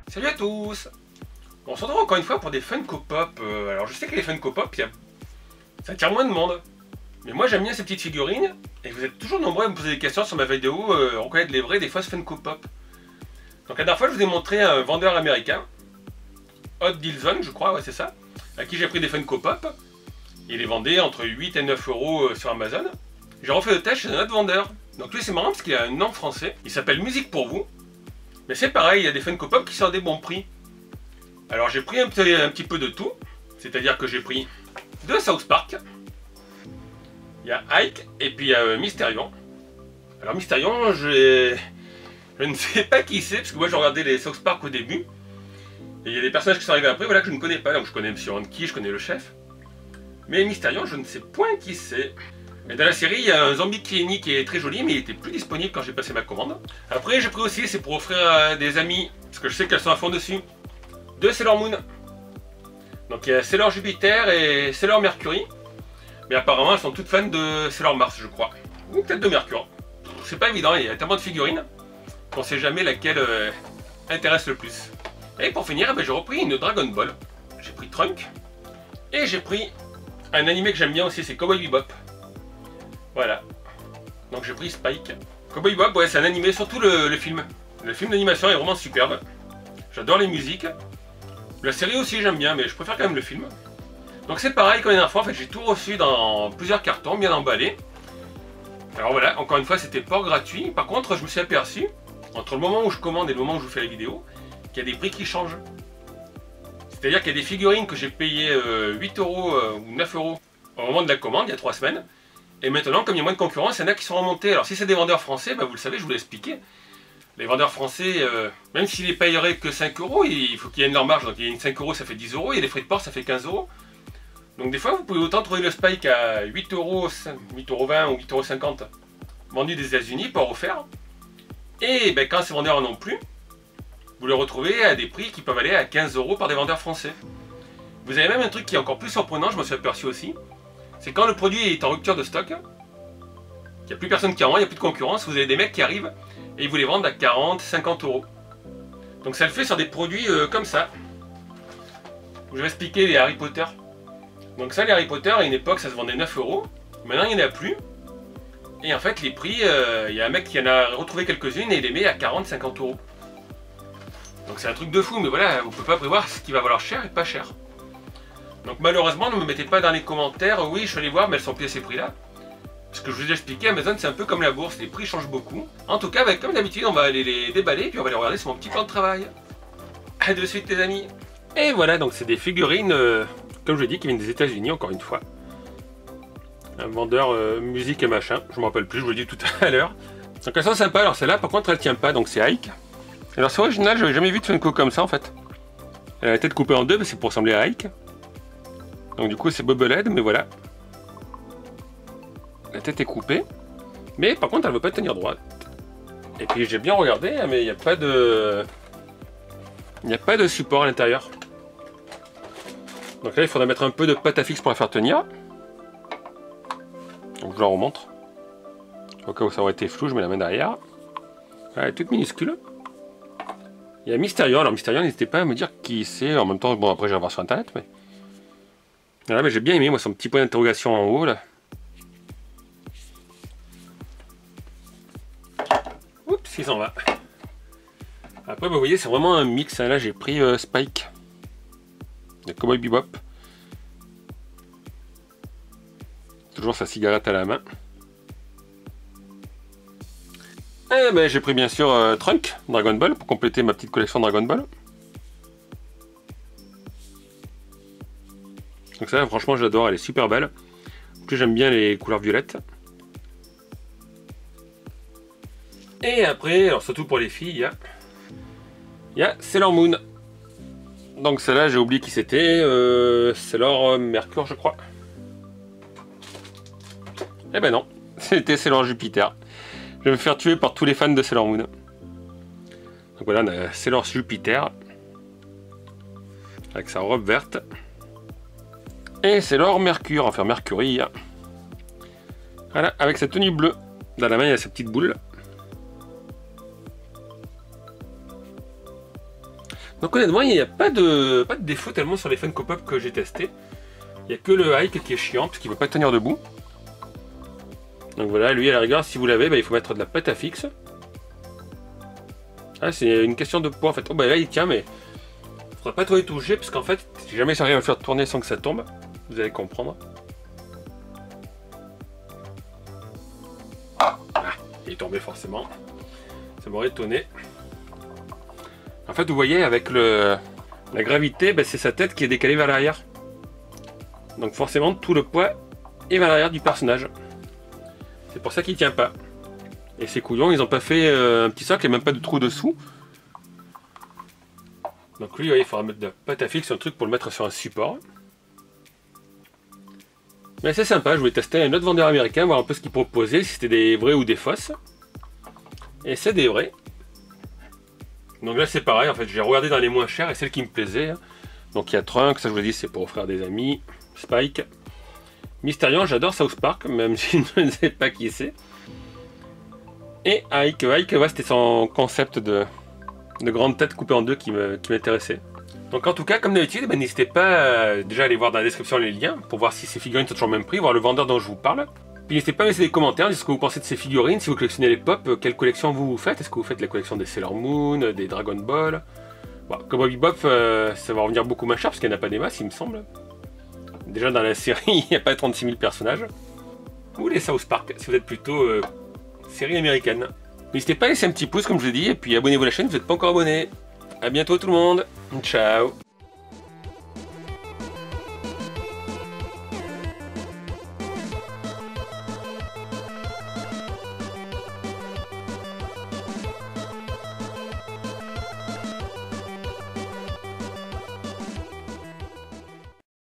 Salut à tous. On se retrouve encore une fois pour des Funko Pop. Alors je sais que les Funko Pop, ça attire moins de monde. Mais moi j'aime bien ces petites figurines. Et vous êtes toujours nombreux à me poser des questions sur ma vidéo, reconnaître les vrais des fausses Funko Pop. Donc la dernière fois je vous ai montré un vendeur américain, Hot Deal Zone je crois, ouais c'est ça, à qui j'ai pris des Funko Pop. Il les vendait entre 8 et 9 euros sur Amazon. J'ai refait le test chez un autre vendeur. Donc lui c'est marrant parce qu'il a un nom français. Il s'appelle Musique pour vous. Mais c'est pareil, il y a des Funko Pop qui sortent des bons prix. Alors j'ai pris un petit peu de tout. C'est-à-dire que j'ai pris deux South Park. Il y a Ike et puis il y a Mysterion. Alors Mysterion, je ne sais pas qui c'est, parce que moi j'ai regardé les South Park au début. Et il y a des personnages qui sont arrivés après, voilà, que je ne connais pas. Donc je connais Monsieur Hanky, je connais le chef. Mais Mysterion, je ne sais point qui c'est. Et dans la série, il y a un zombie Kenny qui est très joli, mais il était plus disponible quand j'ai passé ma commande. Après, j'ai pris aussi, c'est pour offrir à des amis, parce que je sais qu'elles sont à fond dessus, deux Sailor Moon. Donc il y a Sailor Jupiter et Sailor Mercury. Mais apparemment, elles sont toutes fans de Sailor Mars, je crois. Ou peut-être de Mercure. C'est pas évident, il y a tellement de figurines qu'on sait jamais laquelle intéresse le plus. Et pour finir, j'ai repris une Dragon Ball. J'ai pris Trunk. Et j'ai pris un animé que j'aime bien aussi, c'est Cowboy Bebop. Voilà. Donc j'ai pris Spike. Cowboy Bebop, ouais, c'est un animé, surtout le film. Le film d'animation est vraiment superbe. J'adore les musiques. La série aussi j'aime bien, mais je préfère quand même le film. Donc c'est pareil comme la dernière fois, en fait j'ai tout reçu dans plusieurs cartons, bien emballés. Alors voilà, encore une fois c'était port gratuit. Par contre je me suis aperçu, entre le moment où je commande et le moment où je vous fais la vidéo, qu'il y a des prix qui changent. C'est-à-dire qu'il y a des figurines que j'ai payées 8 euros ou 9 euros au moment de la commande, il y a 3 semaines. Et maintenant, comme il y a moins de concurrence, il y en a qui sont remontés. Alors si c'est des vendeurs français, vous le savez, je vous l'ai expliqué. Les vendeurs français, même s'ils les payeraient que 5 euros, il faut qu'il y ait leur marge. Donc il y a une 5 euros, ça fait 10 euros, et les frais de port, ça fait 15 euros. Donc des fois, vous pouvez autant trouver le Spike à 8 euros, 8,20 euros ou 8,50 euros, vendu des États-Unis, port offert. Et quand ces vendeurs n'en ont plus, vous le retrouvez à des prix qui peuvent aller à 15 euros par des vendeurs français. Vous avez même un truc qui est encore plus surprenant, je me suis aperçu aussi. C'est quand le produit est en rupture de stock, qu'il n'y a plus personne qui en vend, il n'y a plus de concurrence, vous avez des mecs qui arrivent et ils vous les vendent à 40, 50 euros. Donc ça le fait sur des produits comme ça. Je vais expliquer les Harry Potter. Donc ça, les Harry Potter, à une époque, ça se vendait 9 euros. Maintenant, il n'y en a plus. Et en fait, les prix, il y a un mec qui en a retrouvé quelques-unes et il les met à 40, 50 euros. Donc c'est un truc de fou, mais voilà, vous ne pouvez pas prévoir ce qui va valoir cher et pas cher. Donc malheureusement, ne me mettez pas dans les commentaires, oui, je suis allé voir, mais elles sont plus à ces prix-là. Parce que je vous ai expliqué, Amazon, c'est un peu comme la bourse, les prix changent beaucoup. En tout cas, comme d'habitude, on va aller les déballer, puis on va les regarder sur mon petit plan de travail. A de suite, les amis. Et voilà, donc c'est des figurines, comme je l'ai dit, qui viennent des États-Unis, encore une fois. Un vendeur musique et machin, je ne me rappelle plus, je vous l'ai dit tout à l'heure. Donc elles sont sympas, alors celle-là, par contre, elle tient pas, donc c'est Ike. Alors c'est original, j'avais jamais vu de Funko comme ça, en fait. Elle a la tête coupée en deux, mais c'est pour ressembler à Ike. Donc du coup c'est Bobblehead, mais voilà. La tête est coupée. Mais par contre elle ne veut pas tenir droite. Et puis j'ai bien regardé, mais il n'y a pas de... Il n'y a pas de support à l'intérieur. Donc là il faudra mettre un peu de pâte à fixe pour la faire tenir. Donc je la remontre. Au cas où ça aurait été flou, je mets la main derrière. Elle est toute minuscule. Il y a Mysterion. Alors Mysterion, n'hésitez pas à me dire qui c'est. En même temps, bon après je vais voir sur internet, mais... Voilà, mais j'ai bien aimé moi son petit point d'interrogation en haut là. Oups, il s'en va. Après vous voyez c'est vraiment un mix, hein. Là j'ai pris Spike de Cowboy Bebop. Toujours sa cigarette à la main. Et j'ai pris bien sûr Trunk, Dragon Ball, pour compléter ma petite collection Dragon Ball. Donc ça franchement j'adore, elle est super belle. En plus j'aime bien les couleurs violettes. Et après, alors surtout pour les filles, il y a Sailor Moon. Donc celle-là j'ai oublié qui c'était, Sailor Mercure je crois. Eh ben non, c'était Sailor Jupiter. Je vais me faire tuer par tous les fans de Sailor Moon. Donc voilà, on a Sailor Jupiter. Avec sa robe verte. Et Sailor Mercure, enfin Mercury. Voilà, avec sa tenue bleue. Dans la main, il y a sa petite boule. Donc honnêtement, il n'y a pas de défaut tellement sur les Funko Pop que j'ai testé. Il n'y a que le Ike qui est chiant parce qu'il ne veut pas tenir debout. Donc voilà, lui à la rigueur, si vous l'avez, bah, il faut mettre de la pâte à fixe. Ah, c'est une question de poids en fait. Oh bah là il tient, mais il faudra pas trop y toucher parce qu'en fait, si jamais j'arrive à le faire tourner sans que ça tombe, vous allez comprendre. Ah, il est tombé forcément. Ça m'aurait étonné. En fait, vous voyez, avec la gravité, bah, c'est sa tête qui est décalée vers l'arrière. Donc forcément, tout le poids est vers l'arrière du personnage. C'est pour ça qu'il tient pas. Et ces couillons, ils n'ont pas fait un petit socle et même pas de trou dessous. Donc lui, il faudra mettre de la pâte à fixe, un truc pour le mettre sur un support. Mais c'est sympa, je voulais tester un autre vendeur américain, voir un peu ce qu'il proposait, si c'était des vrais ou des fausses. Et c'est des vrais. Donc là c'est pareil, en fait j'ai regardé dans les moins chers et celle qui me plaisait. Donc il y a Trunks, ça je vous l'ai dit, c'est pour offrir des amis. Spike. Mysterion, j'adore South Park, même si je ne sais pas qui c'est. Et Ike, ouais, c'était son concept de grande tête coupée en deux qui m'intéressait. Donc en tout cas, comme d'habitude, ben, n'hésitez pas déjà à aller voir dans la description les liens pour voir si ces figurines sont toujours le même prix, voir le vendeur dont je vous parle. Puis n'hésitez pas à laisser des commentaires, dire ce que vous pensez de ces figurines, si vous collectionnez les pop, quelle collection vous faites. Est-ce que vous faites la collection des Sailor Moon, des Dragon Ball? Bon, Cowboy Bebop, ça va revenir beaucoup moins cher parce qu'il n'y en a pas des masses, il me semble. Déjà dans la série, il n'y a pas 36 000 personnages. Ou les South Park, si vous êtes plutôt série américaine. N'hésitez pas à laisser un petit pouce comme je l'ai dit, et puis abonnez-vous à la chaîne si vous n'êtes pas encore abonné. A bientôt tout le monde, ciao.